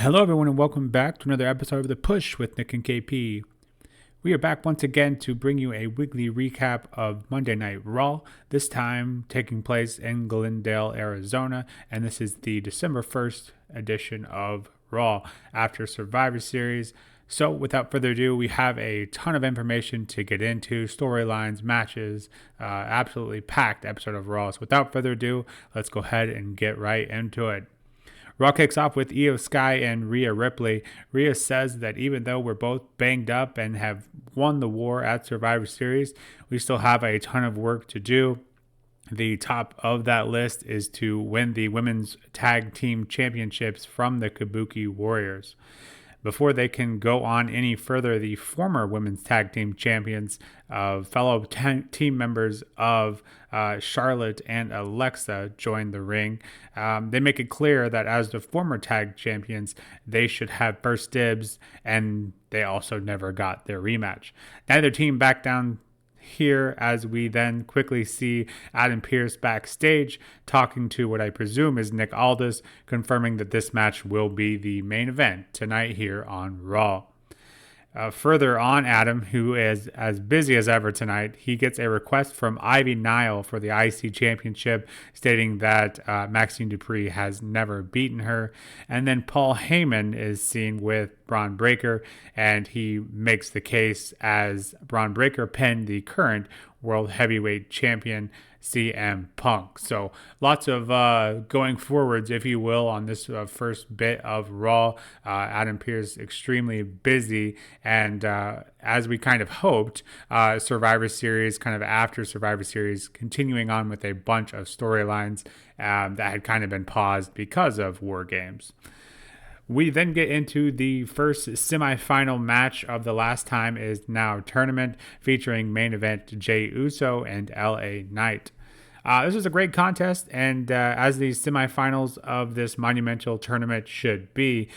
Hello, everyone, and welcome back to another episode of The Push with Nick and KP. We are back once again to bring you a weekly recap of Monday Night Raw, this time taking place in Glendale, Arizona, and this is the December 1st edition of Raw after Survivor Series. So without further ado, we have a ton of information to get into, storylines, matches, absolutely packed episode of Raw. So without further ado, let's go ahead and get right into it. Raw kicks off with Io Sky and Rhea Ripley. Rhea says that even though we're both banged up and have won the war at Survivor Series, we still have a ton of work to do. The top of that list is to win the Women's Tag Team Championships from the Kabuki Warriors. Before they can go on any further, the former Women's Tag Team Champions, fellow team members of Charlotte and Alexa, join the ring. They make it clear that as the former tag champions, they should have first dibs, and they also never got their rematch. Neither team backed down here, as we then quickly see Adam Pearce backstage talking to what I presume is Nick Aldis, confirming that this match will be the main event tonight here on Raw. Further on, Adam, who is as busy as ever tonight, he gets a request from Ivy Nile for the IC Championship, stating that Maxine Dupree has never beaten her. And then Paul Heyman is seen with Braun Breaker, and he makes the case as Braun Breaker pinned the current World Heavyweight Champion CM Punk. So lots of going forwards, if you will, on this first bit of Raw. Adam Pearce extremely busy, and as we kind of hoped, Survivor Series, kind of after Survivor Series, continuing on with a bunch of storylines that had kind of been paused because of War Games. We then get into the first semifinal match of the Last Time Is Now tournament, featuring main event Jey Uso and LA Knight. This was a great contest, and as the semifinals of this monumental tournament should be,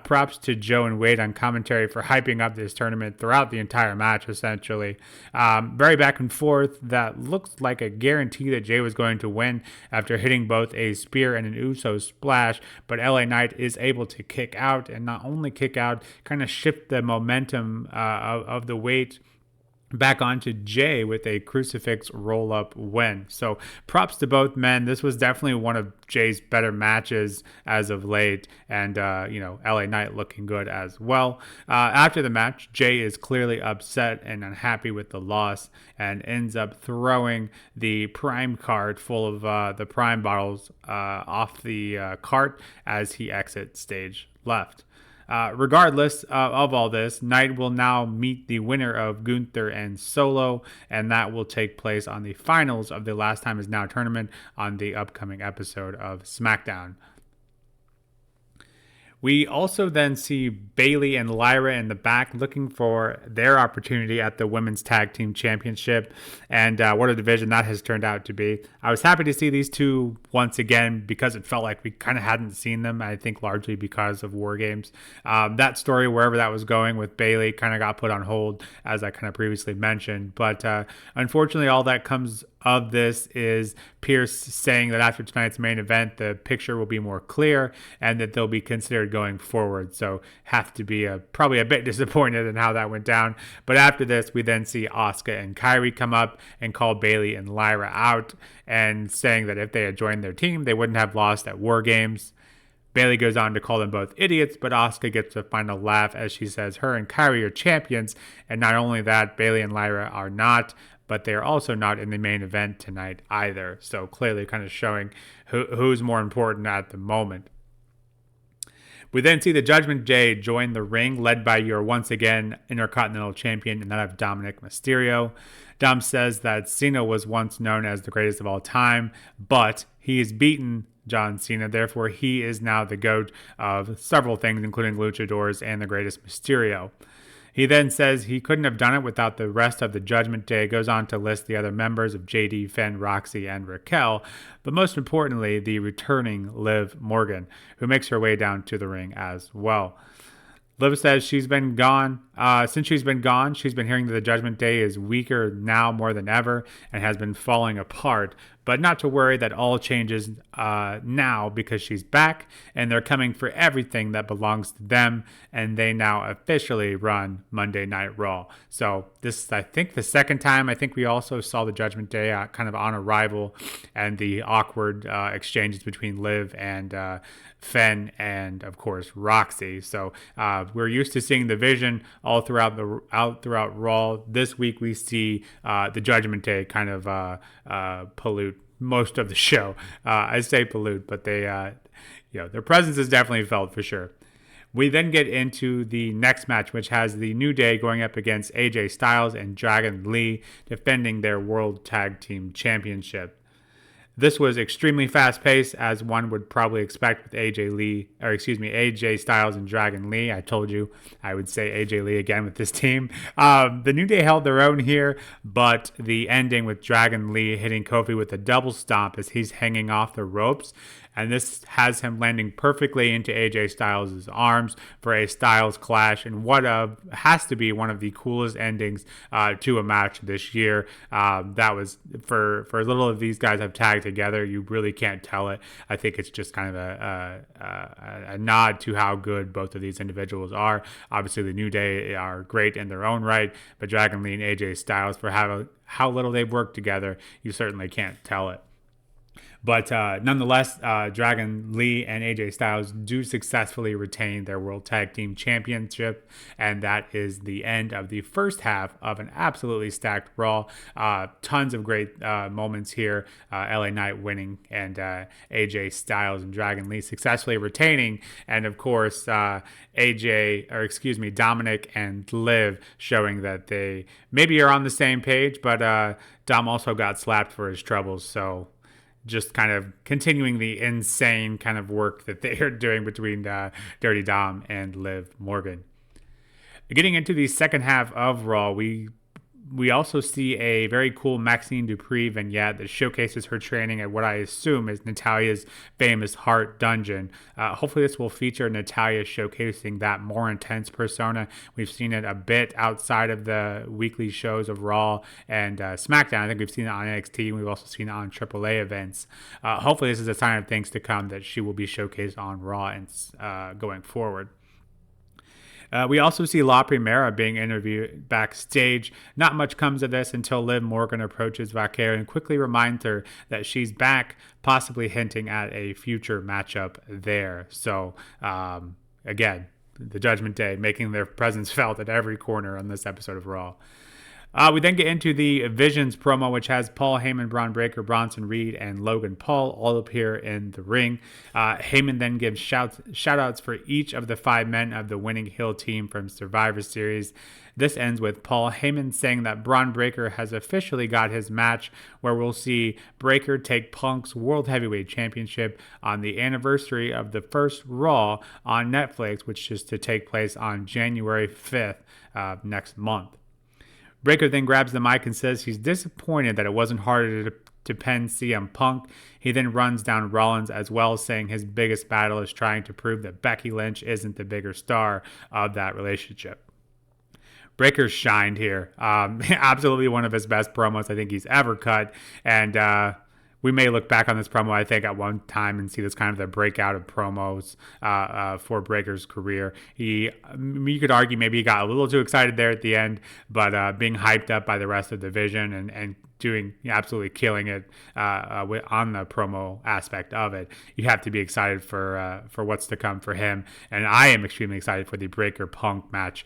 props to Joe and Wade on commentary for hyping up this tournament throughout the entire match, essentially. Very back and forth. That looks like a guarantee that Jey was going to win after hitting both a spear and an Uso splash, but LA Knight is able to kick out, and not only kick out, kind of shift the momentum of the weight back onto Jey with a crucifix roll-up win. So props to both men. This was definitely one of Jey's better matches as of late, and LA Knight looking good as well. After the match, Jey is clearly upset and unhappy with the loss, and ends up throwing the Prime card full of the Prime bottles off the cart as he exits stage left. Regardless of all this, Knight will now meet the winner of Gunther and Solo, and that will take place on the finals of the Last Time Is Now tournament on the upcoming episode of SmackDown. We also then see Bayley and Lyra in the back looking for their opportunity at the Women's Tag Team Championship, and what a division that has turned out to be. I was happy to see these two once again because it felt like we kind of hadn't seen them, I think largely because of War Games. That story, wherever that was going with Bayley, kind of got put on hold, as I kind of previously mentioned, but unfortunately all that comes of this is Pearce saying that after tonight's main event, the picture will be more clear and that they'll be considered going forward. So have to be probably a bit disappointed in how that went down. But after this, we then see Asuka and Kairi come up and call Bayley and Lyra out, and saying that if they had joined their team, they wouldn't have lost at War Games. Bayley goes on to call them both idiots, but Asuka gets a final laugh as she says her and Kairi are champions, and not only that, Bayley and Lyra are not, but they are also not in the main event tonight either. So clearly kind of showing who's more important at the moment. We then see the Judgment Day join the ring, led by your once again Intercontinental Champion, and that of Dominic Mysterio. Dom says that Cena was once known as the greatest of all time, but he has beaten John Cena, therefore he is now the GOAT of several things, including luchadors and the greatest Mysterio. He then says he couldn't have done it without the rest of the Judgment Day, goes on to list the other members of JD, Finn, Roxy, and Raquel, but most importantly, the returning Liv Morgan, who makes her way down to the ring as well. Liv says she's been gone. Since she's been gone, she's been hearing that the Judgment Day is weaker now more than ever and has been falling apart. but not to worry that all changes now because she's back and they're coming for everything that belongs to them, and they now officially run Monday Night Raw. So this is, I think, the second time. I think we also saw the Judgment Day kind of on arrival and the awkward exchanges between Liv and Fenn and, of course, Roxy. So we're used to seeing the Vision all throughout Raw. This week we see the Judgment Day kind of pollute most of the show. I say pollute, but they, their presence is definitely felt for sure. We then get into the next match, which has the New Day going up against AJ Styles and Dragon Lee, defending their World Tag Team Championship. This was extremely fast-paced, as one would probably expect with AJ Styles and Dragon Lee. I told you I would say AJ Lee again with this team. The New Day held their own here, but the ending with Dragon Lee hitting Kofi with a double stomp as he's hanging off the ropes, and this has him landing perfectly into AJ Styles' arms for a Styles clash, and what has to be one of the coolest endings to a match this year. That was, for as little of these guys have tagged together, you really can't tell it. I think it's just kind of a nod to how good both of these individuals are. Obviously, the New Day are great in their own right, but Dragon Lee and AJ Styles, for how little they've worked together, you certainly can't tell it. But nonetheless, Dragon Lee and AJ Styles do successfully retain their World Tag Team Championship, and that is the end of the first half of an absolutely stacked Raw. Tons of great moments here. LA Knight winning, and AJ Styles and Dragon Lee successfully retaining, and of course Dominic and Liv showing that they maybe are on the same page, but Dom also got slapped for his troubles, so just kind of continuing the insane kind of work that they are doing between Dirty Dom and Liv Morgan. Getting into the second half of Raw, we also see a very cool Maxine Dupree vignette that showcases her training at what I assume is Natalia's famous Heart Dungeon. Hopefully this will feature Natalya showcasing that more intense persona. We've seen it a bit outside of the weekly shows of Raw and SmackDown. I think we've seen it on NXT, and we've also seen it on AAA events. Hopefully this is a sign of things to come, that she will be showcased on Raw and going forward. We also see La Primera being interviewed backstage. Not much comes of this until Liv Morgan approaches Vaquero and quickly reminds her that she's back, possibly hinting at a future matchup there. So, again, the Judgment Day making their presence felt at every corner on this episode of Raw. We then get into the Visions promo, which has Paul Heyman, Braun Breaker, Bronson Reed, and Logan Paul all appear in the ring. Heyman then gives shout-outs for each of the 5 men of the winning heel team from Survivor Series. This ends with Paul Heyman saying that Braun Breaker has officially got his match, where we'll see Breaker take Punk's World Heavyweight Championship on the anniversary of the first Raw on Netflix, which is to take place on January 5th next month. Breaker then grabs the mic and says he's disappointed that it wasn't harder to pin CM Punk. He then runs down Rollins as well, saying his biggest battle is trying to prove that Becky Lynch isn't the bigger star of that relationship. Breaker shined here. Absolutely one of his best promos I think he's ever cut. And we may look back on this promo, I think, at one time and see this kind of the breakout of promos for Breaker's career. You could argue maybe he got a little too excited there at the end, but being hyped up by the rest of the division and doing absolutely killing it on the promo aspect of it, you have to be excited for what's to come for him. And I am extremely excited for the Breaker Punk match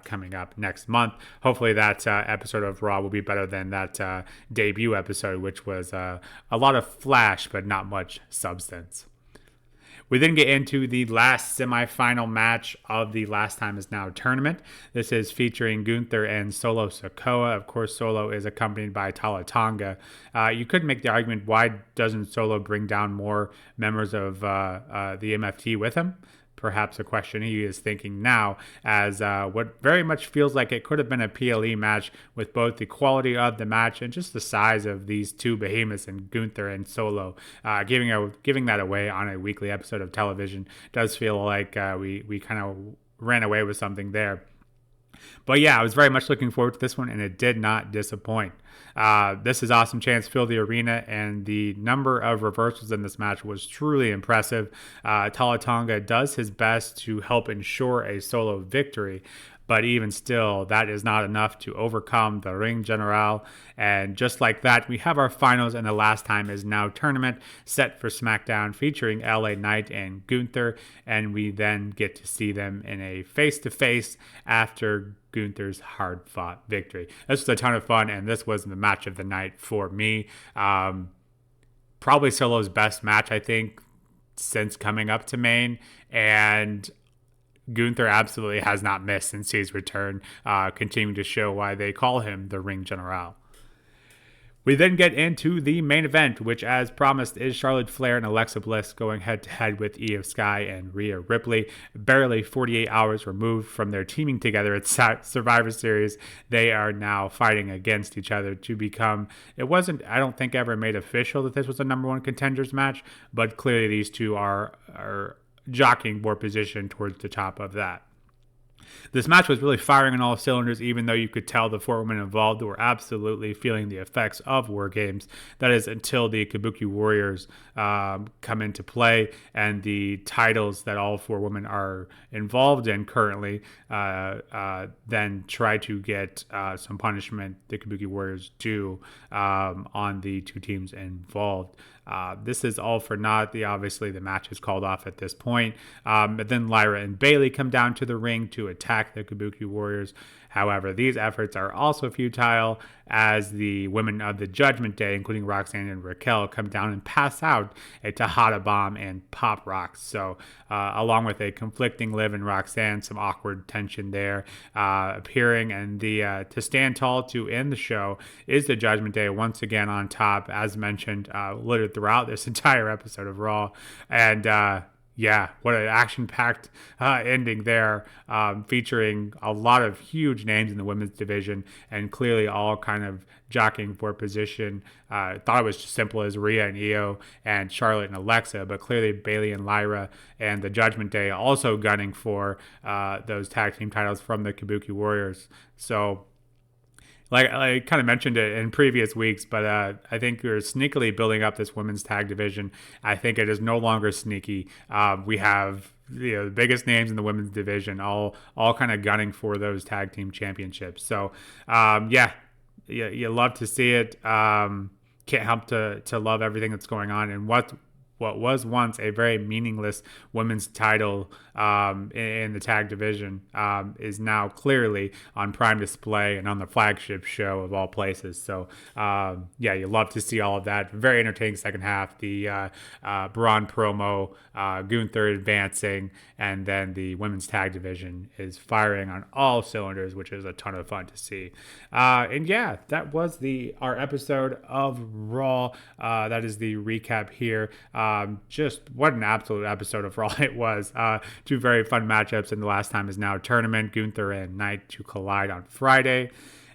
coming up next month. Hopefully that episode of Raw will be better than that debut episode, which was a lot of flash but not much substance. We then get into the last semifinal match of the Last Time Is Now tournament. This is featuring Gunther and Solo Sikoa. Of course, Solo is accompanied by Tala Tonga. You could make the argument, why doesn't Solo bring down more members of the MFT with him? Perhaps a question he is thinking now, as what very much feels like it could have been a PLE match, with both the quality of the match and just the size of these two behemoths and Gunther and Solo. Giving that away on a weekly episode of television does feel like we kind of ran away with something there. But yeah, I was very much looking forward to this one, and it did not disappoint. This is awesome. Chance filled the arena, and the number of reversals in this match was truly impressive. Tala Tonga does his best to help ensure a solo victory, but even still, that is not enough to overcome the Ring General. And just like that, we have our finals, and the Last Time Is Now tournament set for SmackDown featuring LA Knight and Gunther. And we then get to see them in a face-to-face after Gunther's hard-fought victory. This was a ton of fun, and this was the match of the night for me. Probably Solo's best match, I think, since coming up to Maine. And Gunther absolutely has not missed since his return, continuing to show why they call him the Ring General. We then get into the main event, which, as promised, is Charlotte Flair and Alexa Bliss going head-to-head with Io Sky and Rhea Ripley. Barely 48 hours removed from their teaming together at Survivor Series, they are now fighting against each other to become... It wasn't, I don't think, ever made official that this was a number one contenders match, but clearly these two are jockeying for position towards the top of that. This match was really firing on all cylinders, even though you could tell the four women involved were absolutely feeling the effects of War Games. That is, until the Kabuki Warriors come into play, and the titles that all four women are involved in currently then try to get some punishment the Kabuki Warriors do on the two teams involved. This is all for naught. Obviously, the match is called off at this point. But then Lyra and Bayley come down to the ring to attack the Kabuki Warriors. However, these efforts are also futile as the women of the Judgment Day, including Roxanne and Raquel, come down and pass out a Tejada Bomb and Pop Rocks. So, along with a conflicting Liv and Roxanne, some awkward tension there appearing. And to stand tall to end the show is the Judgment Day once again on top, as mentioned, littered throughout this entire episode of Raw. And yeah, what an action-packed ending there, featuring a lot of huge names in the women's division, and clearly all kind of jockeying for position. Thought it was just simple as Rhea and Io and Charlotte and Alexa, but clearly Bayley and Lyra and the Judgment Day also gunning for those tag team titles from the Kabuki Warriors. So, like I kind of mentioned it in previous weeks, but I think we're sneakily building up this women's tag division. I think it is no longer sneaky. We have the biggest names in the women's division, all kind of gunning for those tag team championships. So you love to see it. Can't help to love everything that's going on, and what was once a very meaningless women's title in the tag division is now clearly on prime display and on the flagship show of all places. So, you love to see all of that. Very entertaining second half. The Braun promo, Gunther advancing, and then the women's tag division is firing on all cylinders, which is a ton of fun to see. That was our episode of Raw. That is the recap here. Just what an absolute episode of Raw it was. Two very fun matchups in the Last Time Is Now tournament. Gunther and Knight to collide on Friday.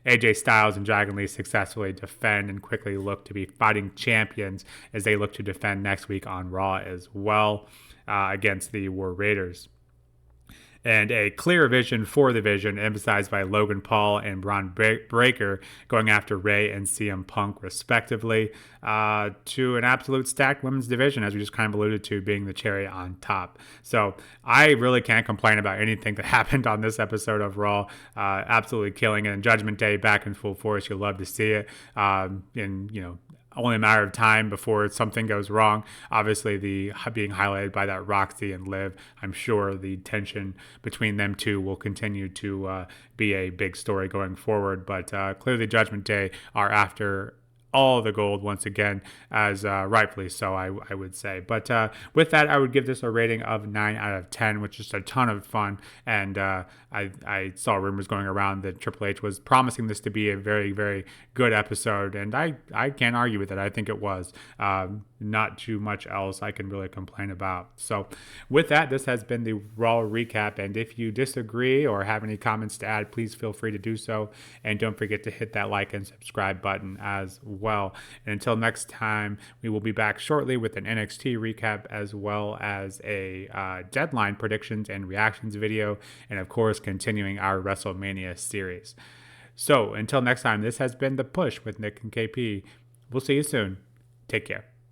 AJ Styles and Dragon Lee successfully defend and quickly look to be fighting champions as they look to defend next week on Raw as well against the War Raiders. And a clear vision for the vision, emphasized by Logan Paul and Braun Breaker going after Rey and CM Punk, respectively, to an absolute stacked women's division, as we just kind of alluded to, being the cherry on top. So I really can't complain about anything that happened on this episode of Raw. Absolutely killing it. And Judgment Day back in full force. You'll love to see it. Only a matter of time before something goes wrong. Obviously, the being highlighted by that Roxy and Liv, I'm sure the tension between them two will continue to be a big story going forward. But clearly, Judgment Day are after all the gold once again, as rightfully so, I would say. But with that, I would give this a rating of 9 out of 10, which is a ton of fun. And I saw rumors going around that Triple H was promising this to be a very, very good episode, and I can't argue with it. I think it was. Not too much else I can really complain about. So with that, this has been the Raw Recap, and if you disagree or have any comments to add, please feel free to do so, and don't forget to hit that like and subscribe button as well. And until next time, we will be back shortly with an NXT recap, as well as a deadline predictions and reactions video, and of course continuing our WrestleMania series. So until next time, this has been The Push with Nick and KP. We'll see you soon. Take care.